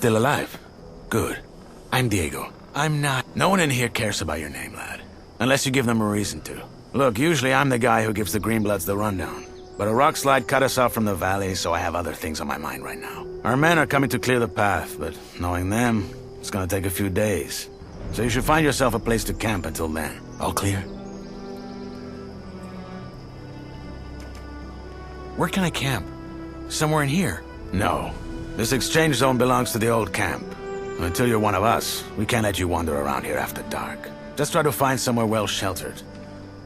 Still alive? Good. I'm Diego. I'm not... No one in here cares about your name, lad. Unless you give them a reason to. Look, usually I'm the guy who gives the Greenbloods the rundown. But a rock slide cut us off from the valley, so I have other things on my mind right now. Our men are coming to clear the path, but knowing them, it's gonna take a few days. So you should find yourself a place to camp until then. All clear? Where can I camp? Somewhere in here? No. This exchange zone belongs to the old camp. Until you're one of us, we can't let you wander around here after dark. Just try to find somewhere well sheltered.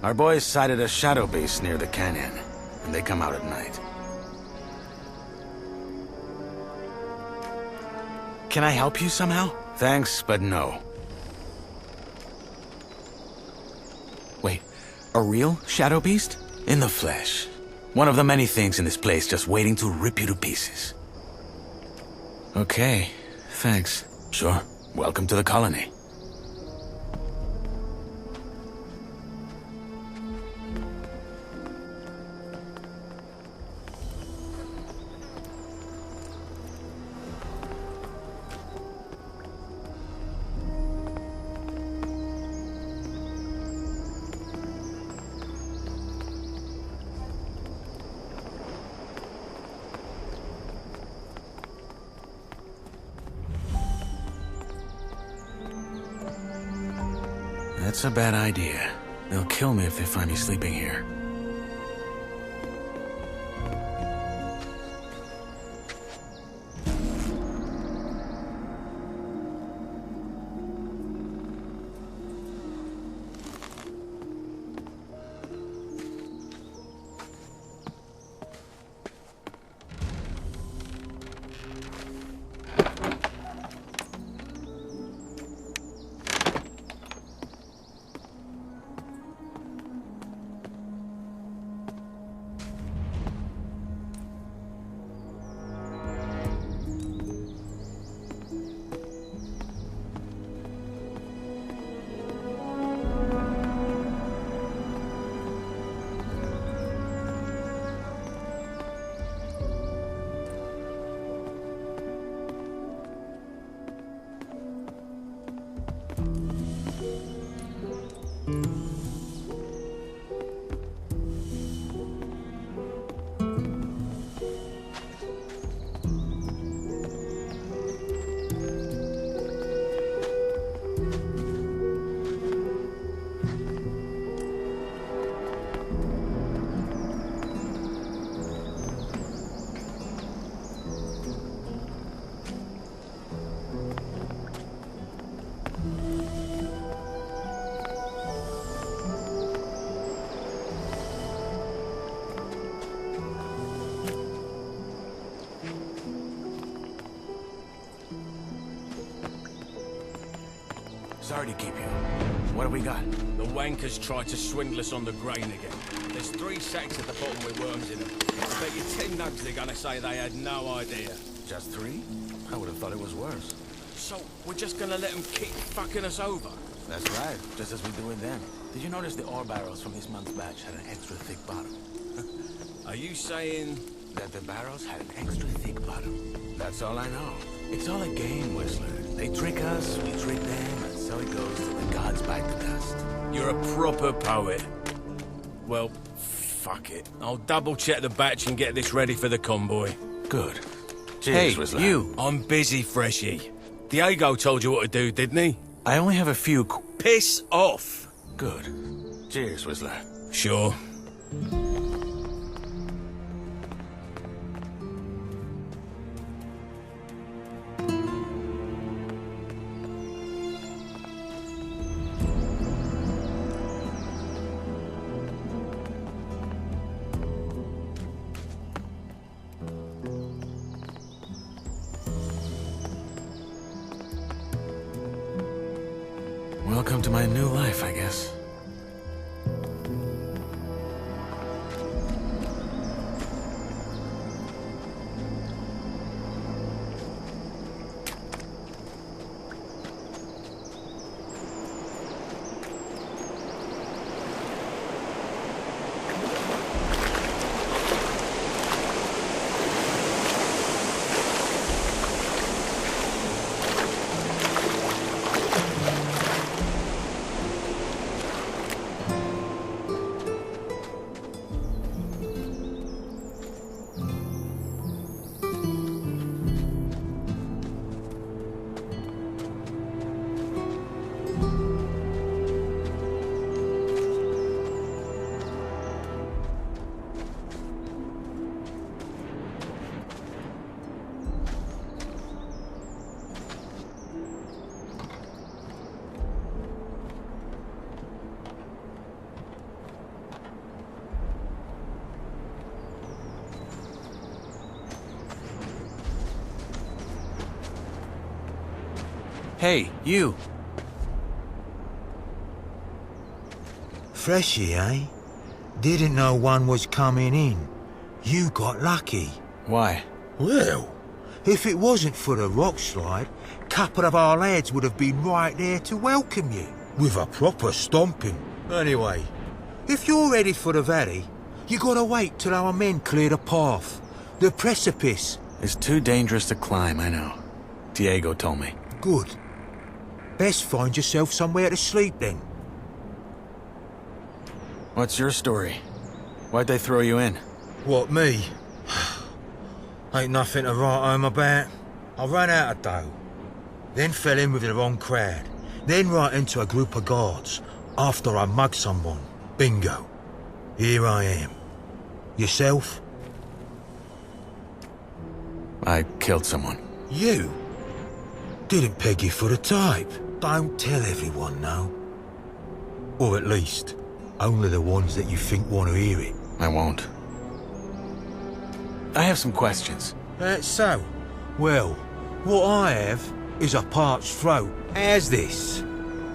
Our boys sighted a shadow beast near the canyon, and they come out at night. Can I help you somehow? Thanks, but no. Wait, a real shadow beast? In the flesh. One of the many things in this place just waiting to rip you to pieces. Okay, thanks. Sure. Welcome to the colony. That's a bad idea. They'll kill me if they find me sleeping here. Sorry to keep you. What have we got? The wankers tried to swindle us on the grain again. There's 3 sacks at the bottom with worms in them. I bet you 10 nugs they're gonna say they had no idea. Just 3? I would have thought it was worse. So, we're just gonna let them keep fucking us over? That's right, just as we do with them. Did you notice the ore barrels from this month's batch had an extra thick bottom? Are you saying... that the barrels had an extra thick bottom? That's all I know. It's all a game, Whistler. They trick us, we trick them, and so it goes till the gods bite the dust. You're a proper poet. Well, fuck it. I'll double-check the batch and get this ready for the convoy. Good. Cheers, Whistler. Hey, you! I'm busy, Freshie. Diego told you what to do, didn't he? I only have a few... Piss off! Good. Cheers, Whistler. Sure. Welcome to my new life, I guess. Hey, you. Freshy, eh? Didn't know one was coming in. You got lucky. Why? Well, if it wasn't for the rock slide, a couple of our lads would have been right there to welcome you, with a proper stomping. Anyway, if you're ready for the valley, you gotta wait till our men clear the path. The precipice. It's too dangerous to climb, I know. Diego told me. Good. Best find yourself somewhere to sleep then. What's your story? Why'd they throw you in? What, me? Ain't nothing to write home about. I ran out of dough. Then fell in with the wrong crowd. Then right into a group of guards. After I mugged someone. Bingo. Here I am. Yourself? I killed someone. You? Didn't peg you for the type. Don't tell everyone, no. Or at least, only the ones that you think want to hear it. I won't. I have some questions. That's so. Well, what I have is a parched throat. How's this?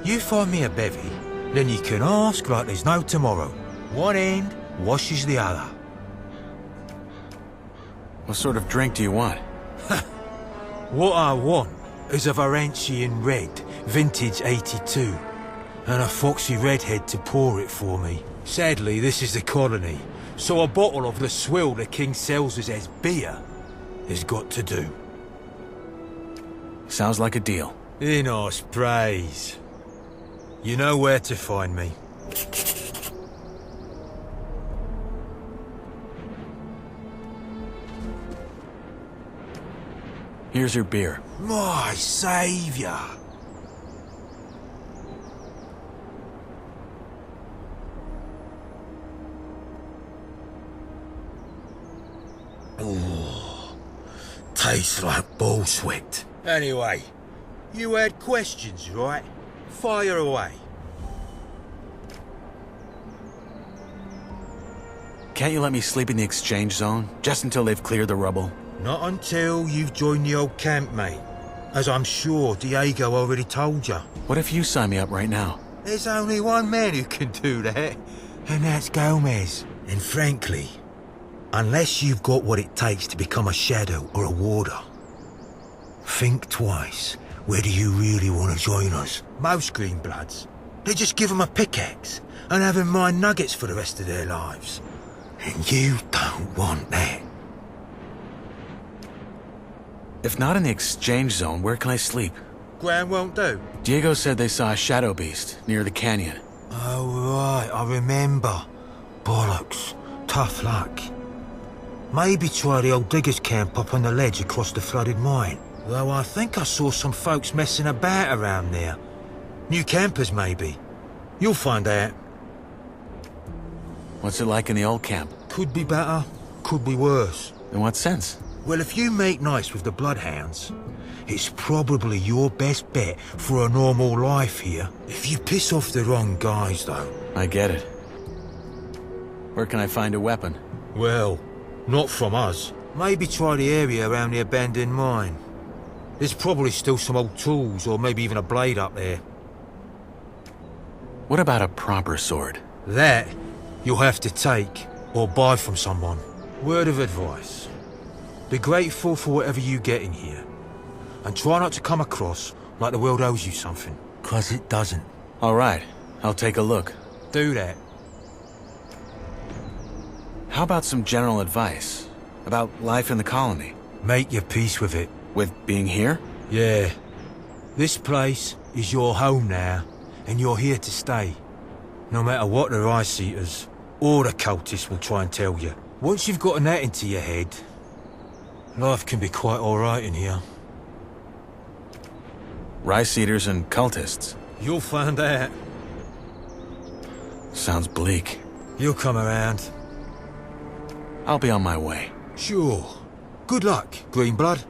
You find me a bevy, then you can ask like there's no tomorrow. One end washes the other. What sort of drink do you want? What I want is a Varantian red, vintage 82, and a foxy redhead to pour it for me. Sadly, this is the colony, so a bottle of the swill the king sells us as beer has got to do. Sounds like a deal. In us praise. You know where to find me. Here's your beer. My saviour! Ooh, tastes like bull sweat. Anyway, you had questions, right? Fire away. Can't you let me sleep in the exchange zone, just until they've cleared the rubble? Not until you've joined the old camp, mate. As I'm sure Diego already told you. What if you sign me up right now? There's only one man who can do that, and that's Gomez. And frankly, unless you've got what it takes to become a shadow or a warder, think twice whether you really want to join us. Most Greenbloods, they just give them a pickaxe and have 'em mine nuggets for the rest of their lives. And you don't want that. If not in the exchange zone, where can I sleep? Ground won't do. Diego said they saw a shadow beast near the canyon. Oh, right, I remember. Bollocks. Tough luck. Maybe try the old diggers' camp up on the ledge across the flooded mine. Though I think I saw some folks messing about around there. New campers, maybe. You'll find out. What's it like in the old camp? Could be better, could be worse. In what sense? Well, if you make nice with the bloodhounds, it's probably your best bet for a normal life here. If you piss off the wrong guys, though. I get it. Where can I find a weapon? Well, not from us. Maybe try the area around the abandoned mine. There's probably still some old tools, or maybe even a blade up there. What about a proper sword? That you'll have to take, or buy from someone. Word of advice. Be grateful for whatever you get in here. And try not to come across like the world owes you something. 'Cause it doesn't. All right, I'll take a look. Do that. How about some general advice? About life in the colony? Make your peace with it. With being here? Yeah. This place is your home now, and you're here to stay. No matter what the Rice-Eaters or the cultists will try and tell you. Once you've gotten that into your head, life can be quite alright in here. Rice-Eaters and cultists? You'll find out. Sounds bleak. You'll come around. I'll be on my way. Sure. Good luck, Greenblood.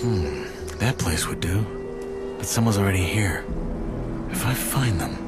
That place would do. But someone's already here. If I find them...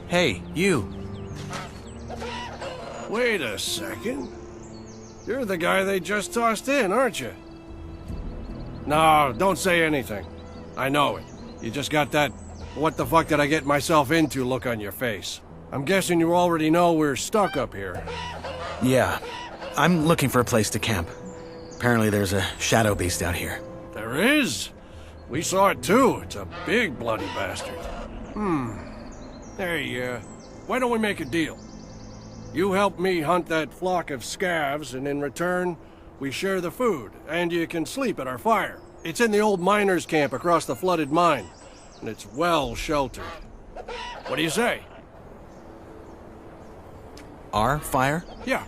Hey, you. Wait a second. You're the guy they just tossed in, aren't you? No, don't say anything. I know it. You just got that what the fuck did I get myself into look on your face. I'm guessing you already know we're stuck up here. Yeah. I'm looking for a place to camp. Apparently there's a shadow beast out here. There is? We saw it too. It's a big bloody bastard. Hey, why don't we make a deal? You help me hunt that flock of scavs, and in return, we share the food, and you can sleep at our fire. It's in the old miners' camp across the flooded mine, and it's well sheltered. What do you say? Our fire? Yeah,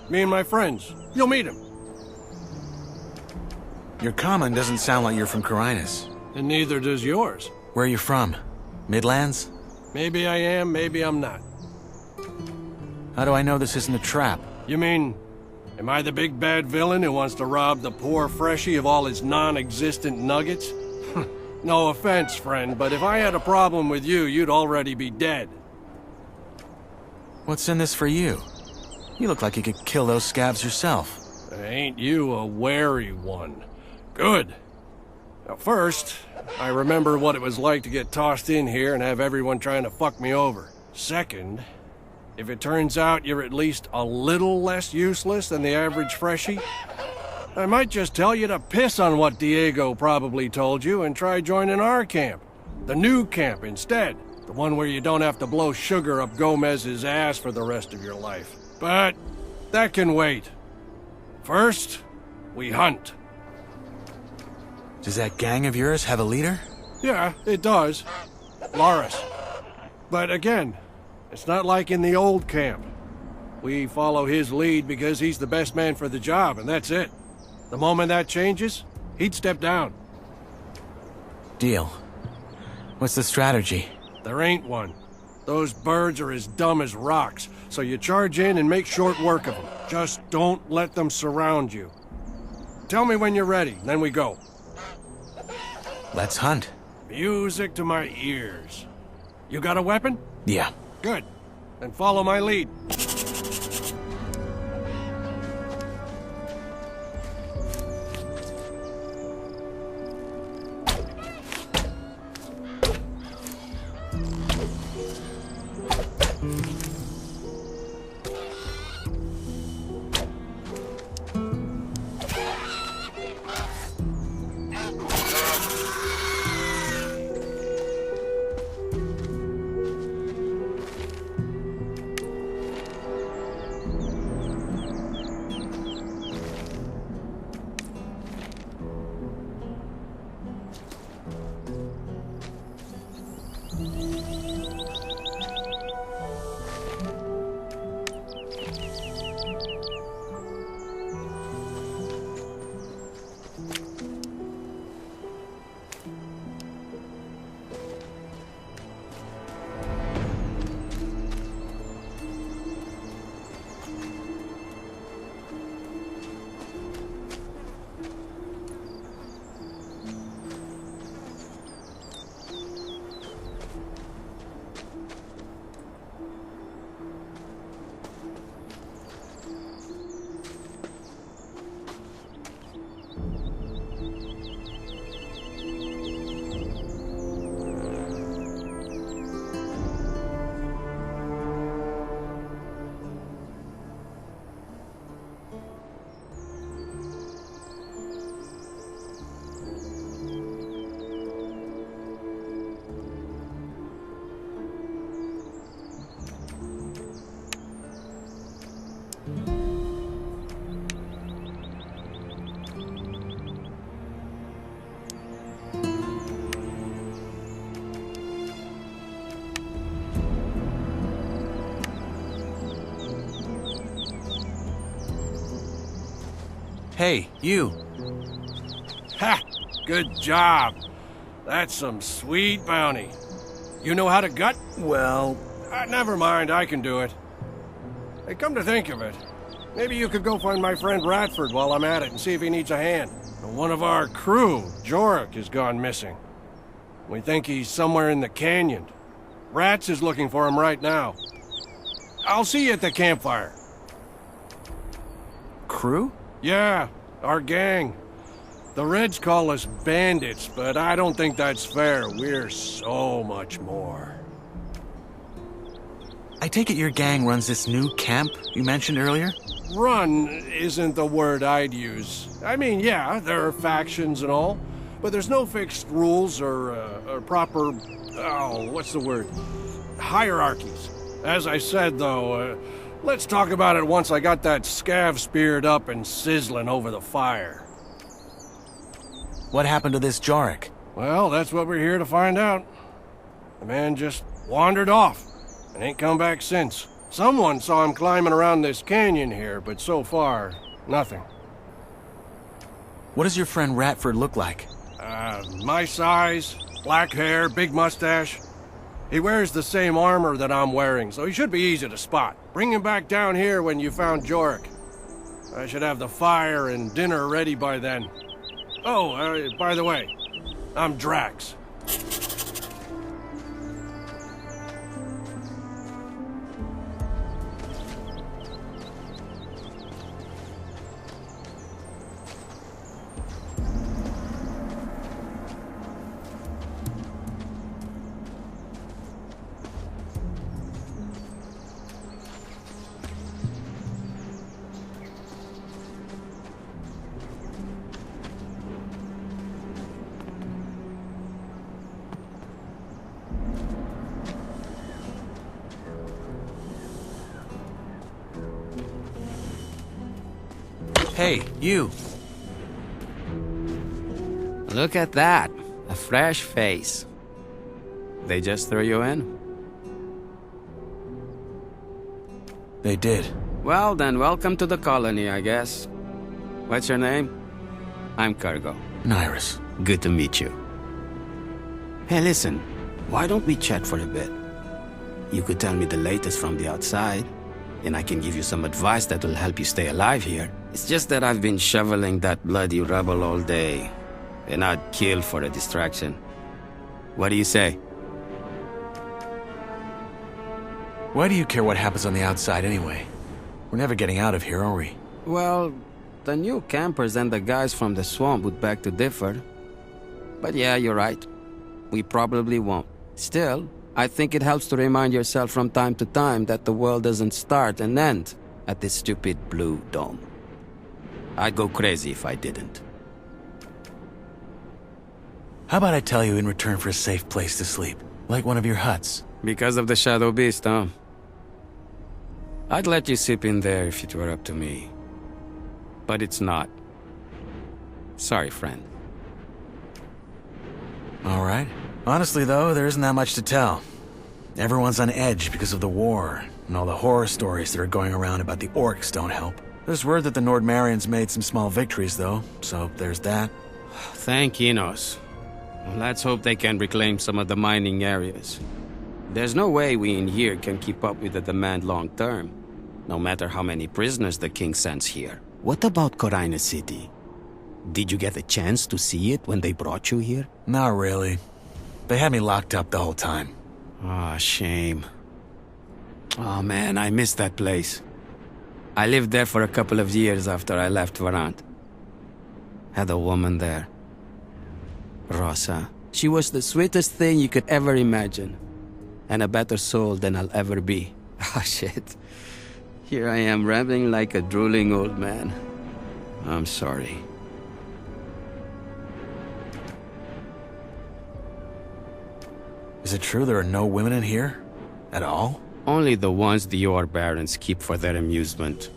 me and my friends. You'll meet them. Your common doesn't sound like you're from Carinus. And neither does yours. Where are you from? Midlands? Maybe I am, maybe I'm not. How do I know this isn't a trap? You mean, am I the big bad villain who wants to rob the poor freshie of all his non-existent nuggets? No offense, friend, but if I had a problem with you, you'd already be dead. What's in this for you? You look like you could kill those scabs yourself. Ain't you a wary one? Good. Now first, I remember what it was like to get tossed in here and have everyone trying to fuck me over. Second, if it turns out you're at least a little less useless than the average freshie, I might just tell you to piss on what Diego probably told you and try joining our camp. The new camp instead. The one where you don't have to blow sugar up Gomez's ass for the rest of your life. But that can wait. First, we hunt. Does that gang of yours have a leader? Yeah, it does. Nyras. But again, it's not like in the old camp. We follow his lead because he's the best man for the job, and that's it. The moment that changes, he'd step down. Deal. What's the strategy? There ain't one. Those birds are as dumb as rocks, so you charge in and make short work of them. Just don't let them surround you. Tell me when you're ready, then we go. Let's hunt. Music to my ears. You got a weapon? Yeah. Good. Then follow my lead. Hey, you. Ha! Good job. That's some sweet bounty. You know how to gut? Well, Never mind, I can do it. Hey, come to think of it, maybe you could go find my friend Radford while I'm at it and see if he needs a hand. One of our crew, Jorik, has gone missing. We think he's somewhere in the canyon. Rats is looking for him right now. I'll see you at the campfire. crew? Yeah, our gang. The Reds call us bandits, but I don't think that's fair. We're so much more. I take it your gang runs this new camp you mentioned earlier? Run isn't the word I'd use. I mean, yeah, there are factions and all, but there's no fixed rules or proper, what's the word? Hierarchies. As I said, though, let's talk about it once I got that scav speared up and sizzling over the fire. What happened to this Jorik? Well, that's what we're here to find out. The man just wandered off and ain't come back since. Someone saw him climbing around this canyon here, but so far, nothing. What does your friend Ratford look like? My size, black hair, big mustache. He wears the same armor that I'm wearing, so he should be easy to spot. Bring him back down here when you found Jorik. I should have the fire and dinner ready by then. Oh, by the way, I'm Drax. Hey, you. Look at that. A fresh face. They just threw you in? They did. Well, then welcome to the colony, I guess. What's your name? I'm Cargo. Nyras. Good to meet you. Hey, listen. Why don't we chat for a bit? You could tell me the latest from the outside, and I can give you some advice that will help you stay alive here. It's just that I've been shoveling that bloody rubble all day, and I'd kill for a distraction. What do you say? Why do you care what happens on the outside anyway? We're never getting out of here, are we? Well, the new campers and the guys from the swamp would beg to differ. But yeah, you're right. We probably won't. Still, I think it helps to remind yourself from time to time that the world doesn't start and end at this stupid blue dome. I'd go crazy if I didn't. How about I tell you in return for a safe place to sleep? Like one of your huts? Because of the Shadow Beast, huh? I'd let you sleep in there if it were up to me. But it's not. Sorry, friend. Alright. Honestly, though, there isn't that much to tell. Everyone's on edge because of the war, and all the horror stories that are going around about the orcs don't help. There's word that the Nordmarians made some small victories, though, so there's that. Thank Enos. Let's hope they can reclaim some of the mining areas. There's no way we in here can keep up with the demand long term, no matter how many prisoners the king sends here. What about Corina City? Did you get a chance to see it when they brought you here? Not really. They had me locked up the whole time. Ah, shame. Oh man, I miss that place. I lived there for a couple of years after I left Varant. Had a woman there. Rosa. She was the sweetest thing you could ever imagine. And a better soul than I'll ever be. Ah, shit. Here I am rambling like a drooling old man. I'm sorry. Is it true there are no women in here? At all? Only the ones the Yor Barons keep for their amusement.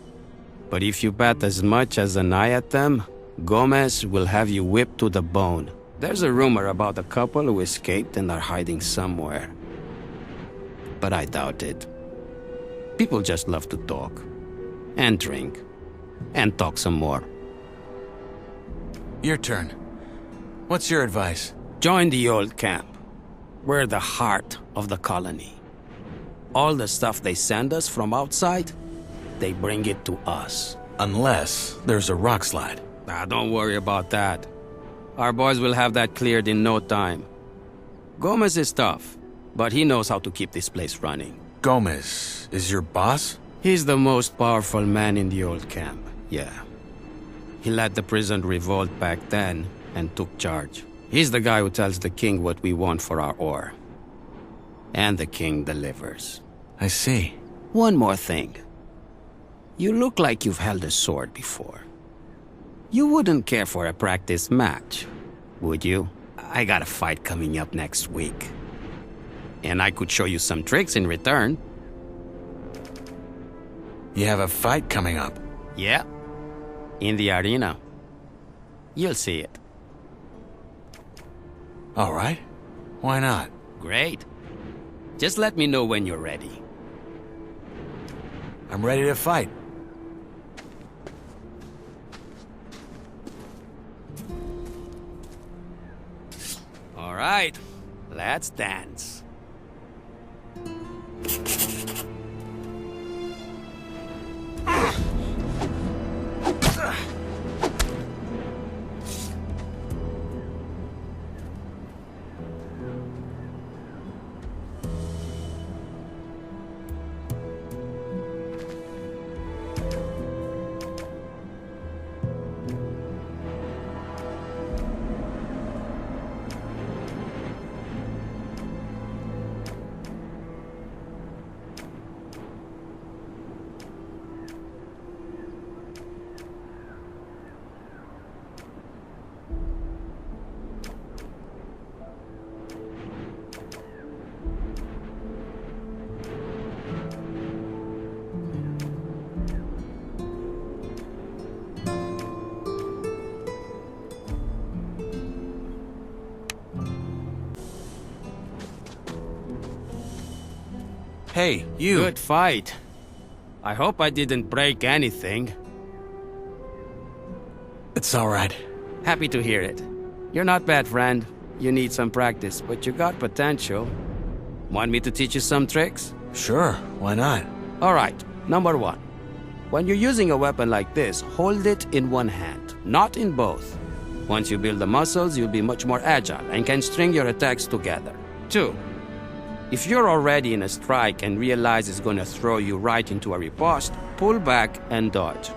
But if you bet as much as an eye at them, Gomez will have you whipped to the bone. There's a rumor about a couple who escaped and are hiding somewhere. But I doubt it. People just love to talk. And drink. And talk some more. Your turn. What's your advice? Join the old camp. We're the heart of the colony. All the stuff they send us from outside, they bring it to us. Unless there's a rock slide. Don't worry about that. Our boys will have that cleared in no time. Gomez is tough, but he knows how to keep this place running. Gomez is your boss? He's the most powerful man in the old camp, yeah. He led the prison revolt back then and took charge. He's the guy who tells the king what we want for our ore. And the king delivers. I see. One more thing. You look like you've held a sword before. You wouldn't care for a practice match, would you? I got a fight coming up next week. And I could show you some tricks in return. You have a fight coming up? Yeah. In the arena. You'll see it. All right. Why not? Great. Just let me know when you're ready. I'm ready to fight. All right. Let's dance. Hey, you. Good fight. I hope I didn't break anything. It's all right. Happy to hear it. You're not bad, friend. You need some practice, but you got potential. Want me to teach you some tricks? Sure, why not? All right, number one. When you're using a weapon like this, hold it in one hand, not in both. Once you build the muscles, you'll be much more agile and can string your attacks together. 2. If you're already in a strike and realize it's gonna throw you right into a riposte, pull back and dodge.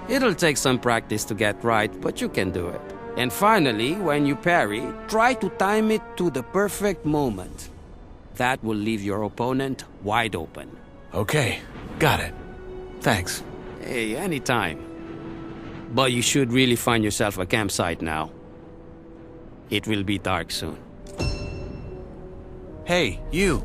It'll take some practice to get right, but you can do it. And finally, when you parry, try to time it to the perfect moment. That will leave your opponent wide open. Okay, got it. Thanks. Hey, anytime. But you should really find yourself a campsite now. It will be dark soon. Hey, you.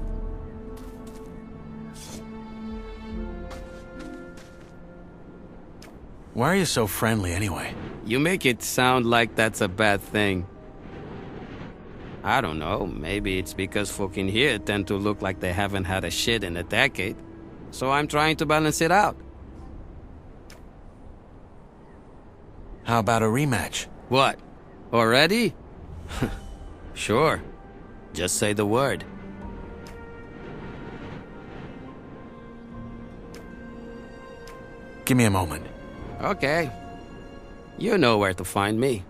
Why are you so friendly anyway? You make it sound like that's a bad thing. I don't know, maybe it's because folk in here tend to look like they haven't had a shit in a decade. So I'm trying to balance it out. How about a rematch? What? Already? Sure. Just say the word. Give me a moment. Okay. You know where to find me.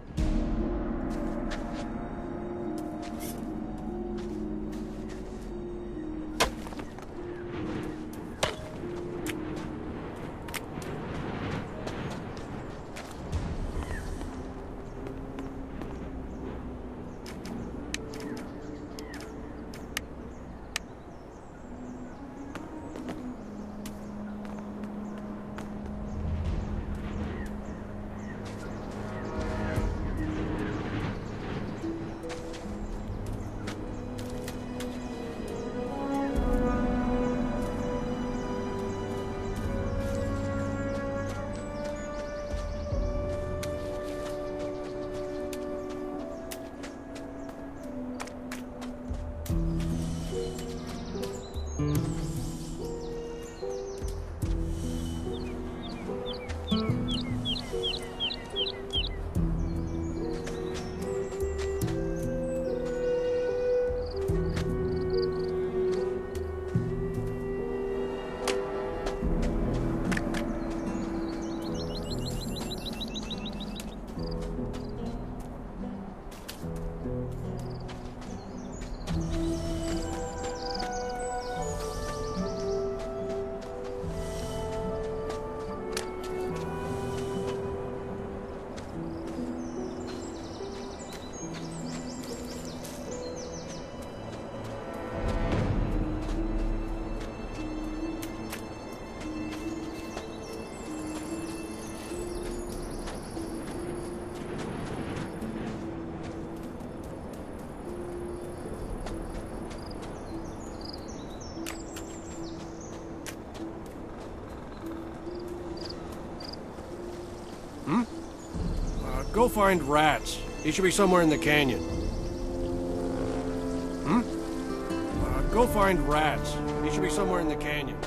Go find Rats. He should be somewhere in the canyon. Go find Rats. He should be somewhere in the canyon.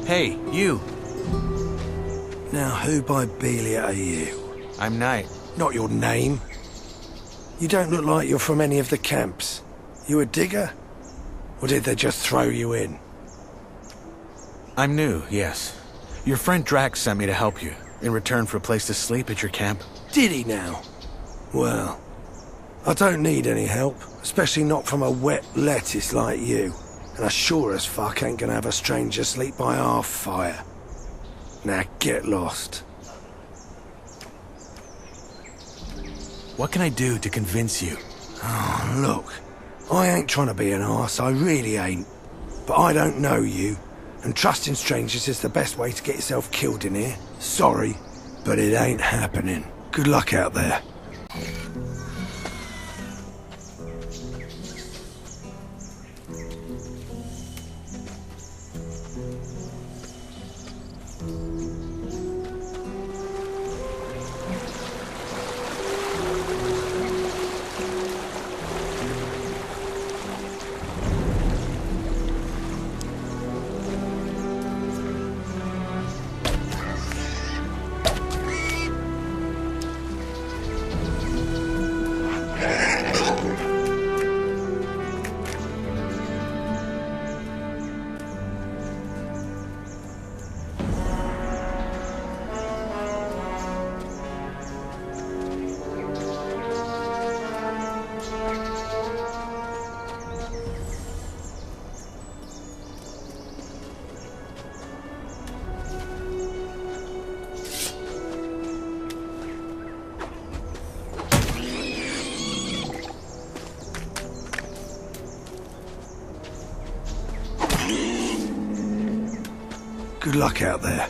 Hey, you. Now, who by Belia are you? I'm Knight. Not your name. You don't look like you're from any of the camps. You a digger? Or did they just throw you in? I'm new, yes. Your friend Drax sent me to help you, in return for a place to sleep at your camp. Did he now? Well, I don't need any help, especially not from a wet lettuce like you. And I sure as fuck ain't gonna have a stranger sleep by our fire. Now get lost. What can I do to convince you? Oh, look, I ain't trying to be an arse, I really ain't. But I don't know you, and trusting strangers is the best way to get yourself killed in here. Sorry, but it ain't happening. Good luck out there. Good luck out there.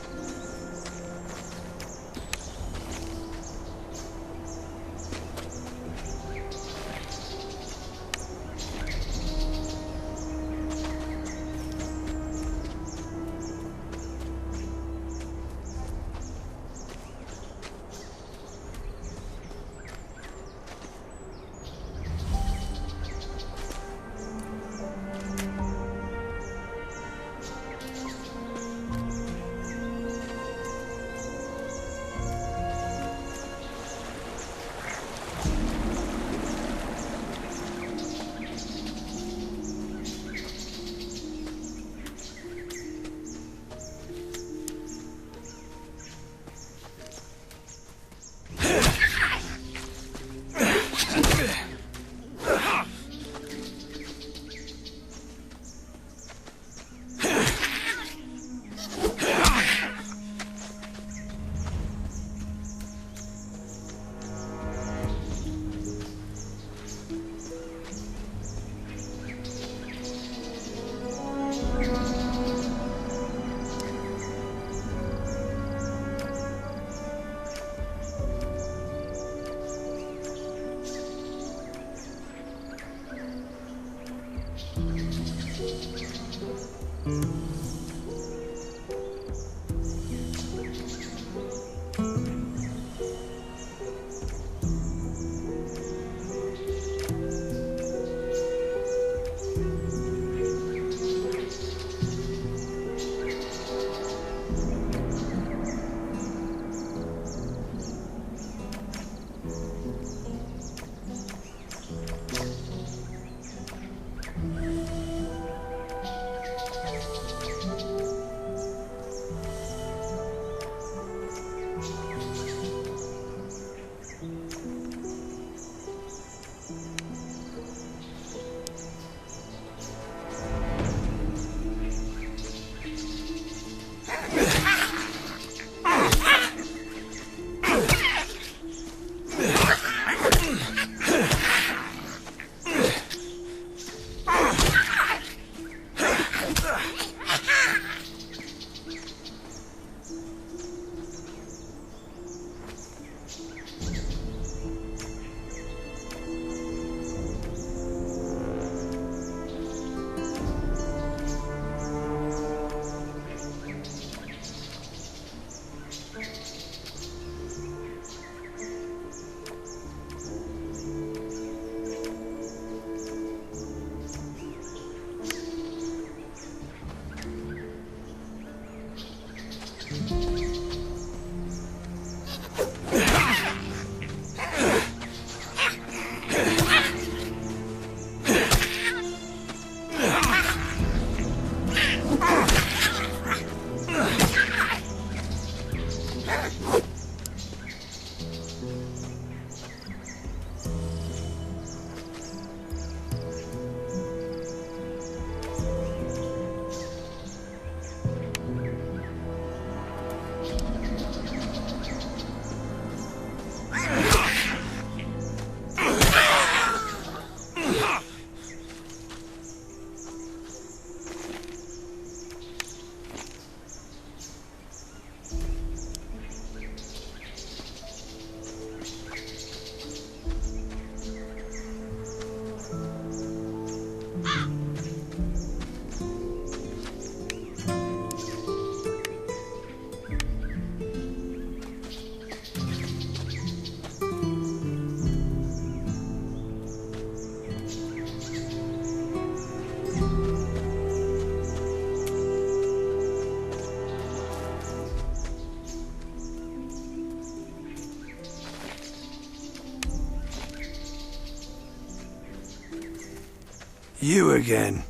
You again.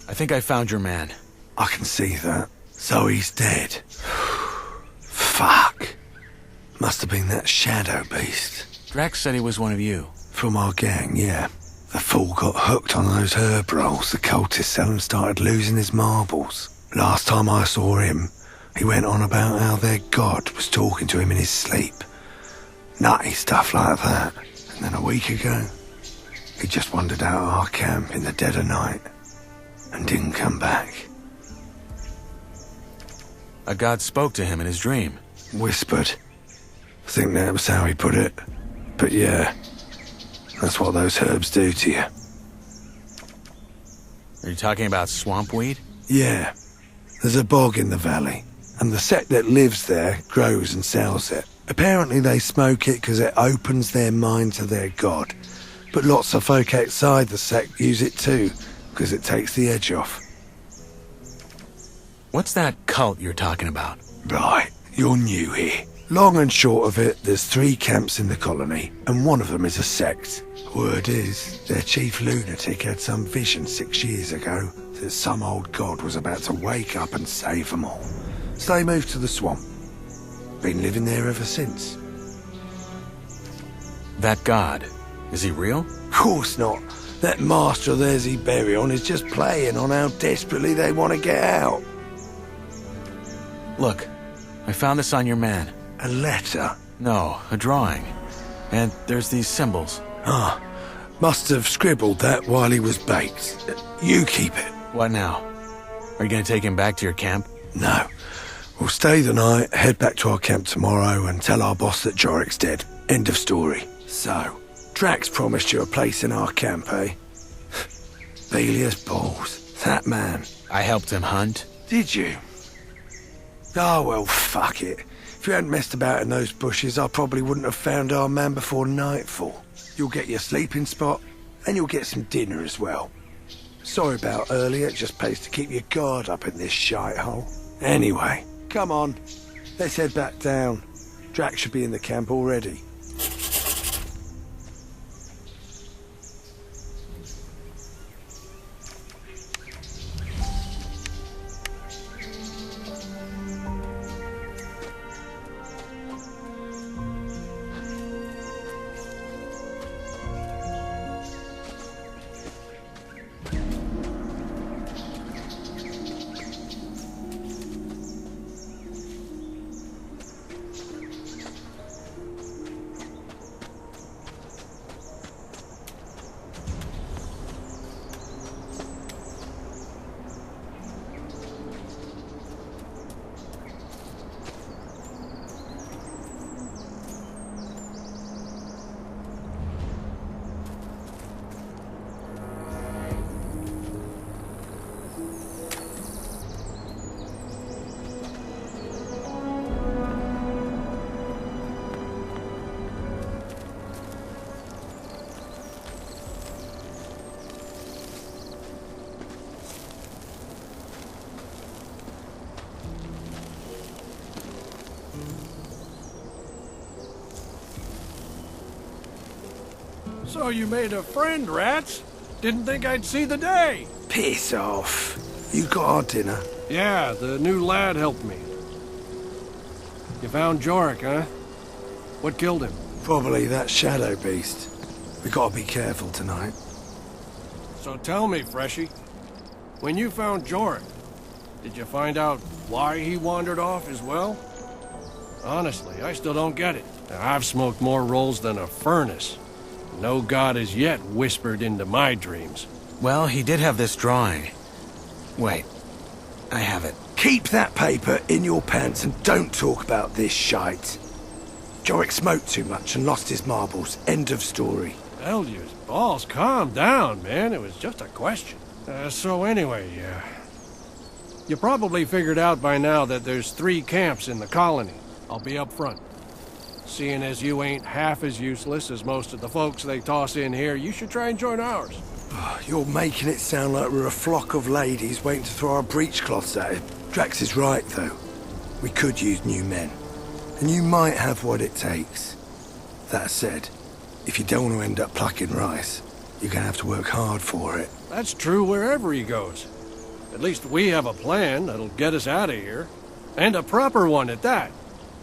I think I found your man. I can see that. So he's dead. Fuck. Must have been that shadow beast. Drax said he was one of you. From our gang, yeah. The fool got hooked on those herb rolls the cultists sell and started losing his marbles. Last time I saw him, he went on about how their god was talking to him in his sleep. Nutty stuff like that. And then a week ago, he just wandered out of our camp in the dead of night and didn't come back. A god spoke to him in his dream. Whispered. I think that was how he put it. But yeah, that's what those herbs do to you. Are you talking about swamp weed? Yeah. There's a bog in the valley, and the sect that lives there grows and sells it. Apparently they smoke it because it opens their mind to their god. But lots of folk outside the sect use it too, because it takes the edge off. What's that cult you're talking about? Right, you're new here. Long and short of it, there's 3 camps in the colony, and one of them is a sect. Word is, their chief lunatic had some vision 6 years ago that some old god was about to wake up and save them all. So they moved to the swamp. Been living there ever since. That god, is he real? Course not. That master of theirs he bury on is just playing on how desperately they want to get out. Look, I found this on your man. A letter? No, a drawing. And there's these symbols. Ah, must have scribbled that while he was baked. You keep it. What now? Are you gonna take him back to your camp? No. We'll stay the night, head back to our camp tomorrow and tell our boss that Jorik's dead. End of story. So, Drax promised you a place in our camp, eh? Belia's balls. That man. I helped him hunt. Did you? Oh, well, fuck it. If you hadn't messed about in those bushes, I probably wouldn't have found our man before nightfall. You'll get your sleeping spot, and you'll get some dinner as well. Sorry about earlier, it just pays to keep your guard up in this shithole. Anyway, come on. Let's head back down. Drax should be in the camp already. So you made a friend, Rats? Didn't think I'd see the day. Piss off. You got our dinner? Yeah, the new lad helped me. You found Jorik, huh? What killed him? Probably that shadow beast. We gotta be careful tonight. So tell me, Freshie, when you found Jorik, did you find out why he wandered off as well? Honestly, I still don't get it. I've smoked more rolls than a furnace. No god has yet whispered into my dreams. Well, he did have this drawing. Wait, I have it. Keep that paper in your pants and don't talk about this shite. Jorik smoked too much and lost his marbles. End of story. Elder's balls, calm down, man. It was just a question. So anyway, you probably figured out by now that there's 3 camps in the colony. I'll be up front. Seeing as you ain't half as useless as most of the folks they toss in here, you should try and join ours. You're making it sound like we're a flock of ladies waiting to throw our breechcloths at him. Drax is right, though. We could use new men. And you might have what it takes. That said, if you don't want to end up plucking rice, you're gonna have to work hard for it. That's true wherever he goes. At least we have a plan that'll get us out of here. And a proper one at that.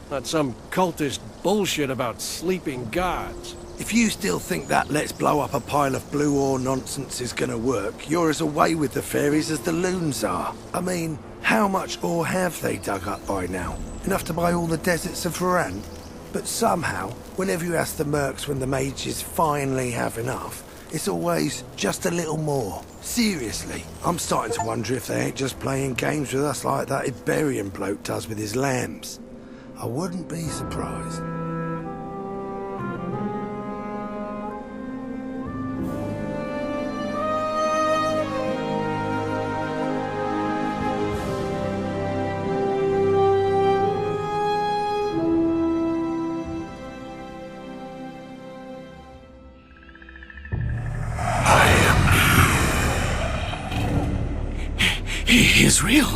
Not some cultist bullshit about sleeping gods. If you still think that let's blow up a pile of blue ore nonsense is gonna work, you're as away with the fairies as the loons are. I mean, how much ore have they dug up by now? Enough to buy all the deserts of Varan? But somehow, whenever you ask the mercs when the mages finally have enough, it's always just a little more. Seriously, I'm starting to wonder if they ain't just playing games with us like that Iberian bloke does with his lambs. I wouldn't be surprised. He is real.